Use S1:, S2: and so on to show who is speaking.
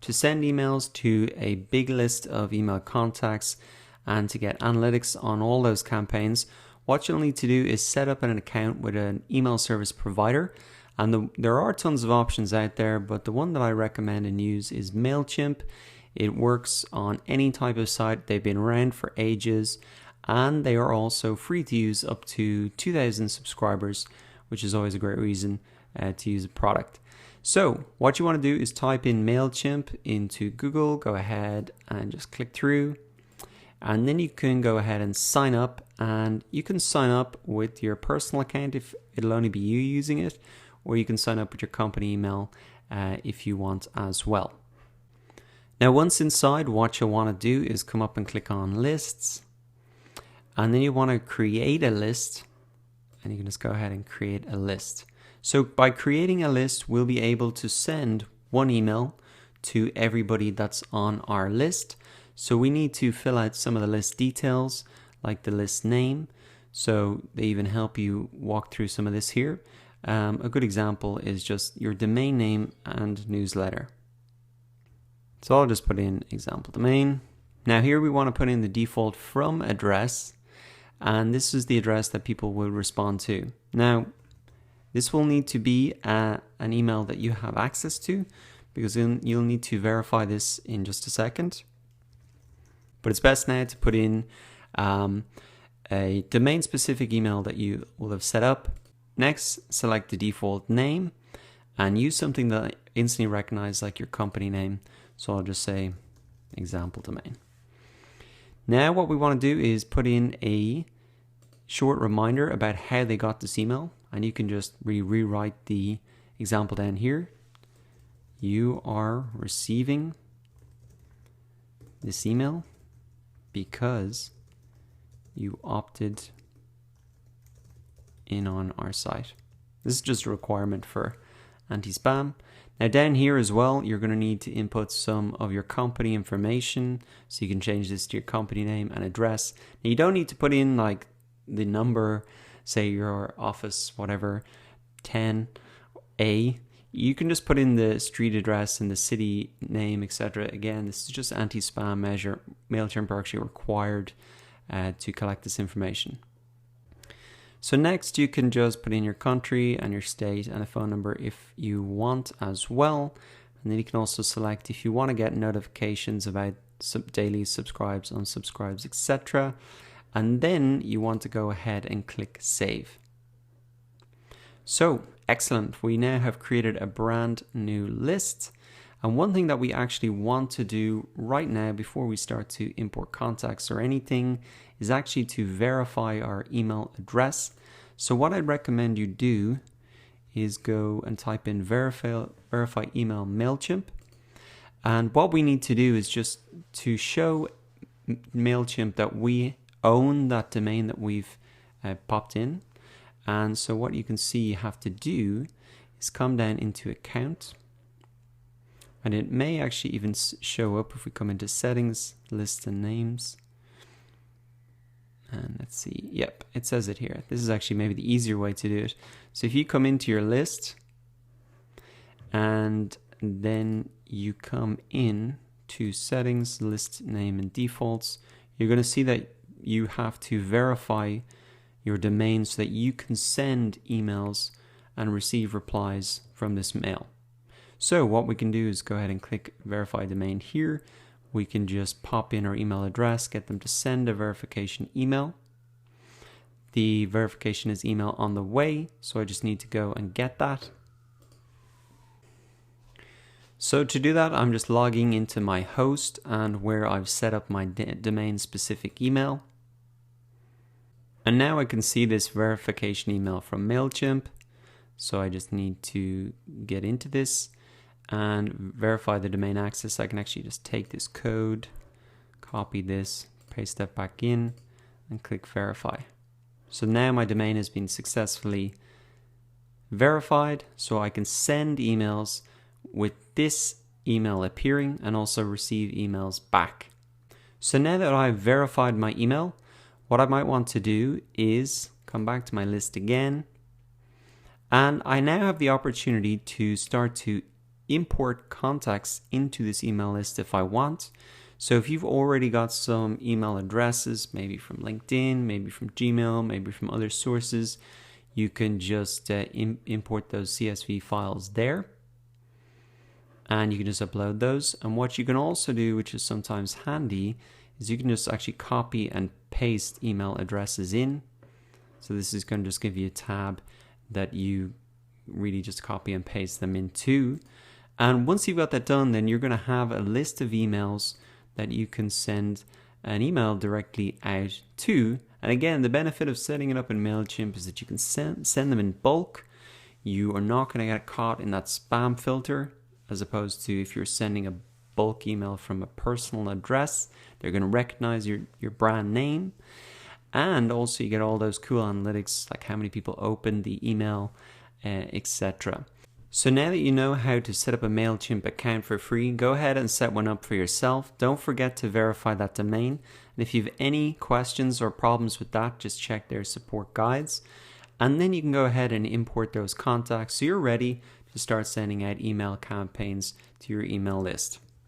S1: to send emails to a big list of email contacts and to get analytics on all those campaigns, what you'll need to do is set up an account with an email service provider. And there are tons of options out there, but the one that I recommend and use is Mailchimp. It works on any type of site. They've been around for ages, and they are also free to use up to 2,000 subscribers, which is always a great reason to use a product. So what you want to do is type in Mailchimp into Google, go ahead and just click through, and then you can go ahead and sign up, and you can sign up with your personal account if it'll only be you using it, or you can sign up with your company email if you want as well. Now, once inside, what you'll want to do is come up and click on lists, and then you want to create a list, and you can just go ahead and create a list. So by creating a list, we'll be able to send one email to everybody that's on our list. So we need to fill out some of the list details, like the list name. So they even help you walk through some of this here. A good example is just your domain name and newsletter. So I'll just put in example domain. Now here we want to put in the default from address, and this is the address that people will respond to. Now this will need to be an email that you have access to, because you'll need to verify this in just a second. But it's best now to put in a domain specific email that you will have set up. Next, select the default name and use something that I instantly recognize, like your company name. So I'll just say example domain. Now what we want to do is put in a short reminder about how they got this email, and you can just rewrite the example down here. You are receiving this email because you opted in on our site. This is just a requirement for anti-spam. Now down here as well, you're going to need to input some of your company information, so you can change this to your company name and address. Now you don't need to put in like the number, say your office, whatever, 10A. You can just put in the street address and the city name, etc. Again, this is just anti-spam measure. Mailchimp are actually required to collect this information. So next you can just put in your country and your state and a phone number if you want as well. And then you can also select if you want to get notifications about daily subscribes, unsubscribes, etc. And then you want to go ahead and click save. So excellent, we now have created a brand new list. And one thing that we actually want to do right now before we start to import contacts or anything is actually to verify our email address. So what I'd recommend you do is go and type in verify email Mailchimp. And what we need to do is just to show Mailchimp that we own that domain that we've popped in. And so what you can see you have to do is come down into account. And it may actually even show up if we come into settings, list and names. And let's see, yep, it says it here. This is actually maybe the easier way to do it. So if you come into your list and then you come in to settings, list name and defaults, you're going to see that you have to verify your domain so that you can send emails and receive replies from this mail. So what we can do is go ahead and click verify domain here. We can just pop in our email address, get them to send a verification email. The verification is email on the way, so I just need to go and get that. So to do that, I'm just logging into my host and where I've set up my domain specific email. And now I can see this verification email from Mailchimp. So I just need to get into this and verify the domain access. I can actually just take this code, copy this, paste that back in, and click verify. So now my domain has been successfully verified, so I can send emails with this email appearing and also receive emails back. So now that I've verified my email, what I might want to do is come back to my list again, and I now have the opportunity to start to import contacts into this email list if I want. So if you've already got some email addresses, maybe from LinkedIn, maybe from Gmail, maybe from other sources, you can just import those CSV files there. And you can just upload those. And what you can also do, which is sometimes handy, is you can just actually copy and paste email addresses in. So this is going to just give you a tab that you really just copy and paste them into. And once you've got that done, then you're going to have a list of emails that you can send an email directly out to. And again, the benefit of setting it up in Mailchimp is that you can send them in bulk. You are not going to get caught in that spam filter, as opposed to if you're sending a bulk email from a personal address, they're going to recognize your brand name. And also you get all those cool analytics, like how many people opened the email, etc. So now that you know how to set up a Mailchimp account for free, go ahead and set one up for yourself. Don't forget to verify that domain. And if you have any questions or problems with that, just check their support guides. And then you can go ahead and import those contacts so you're ready to start sending out email campaigns to your email list.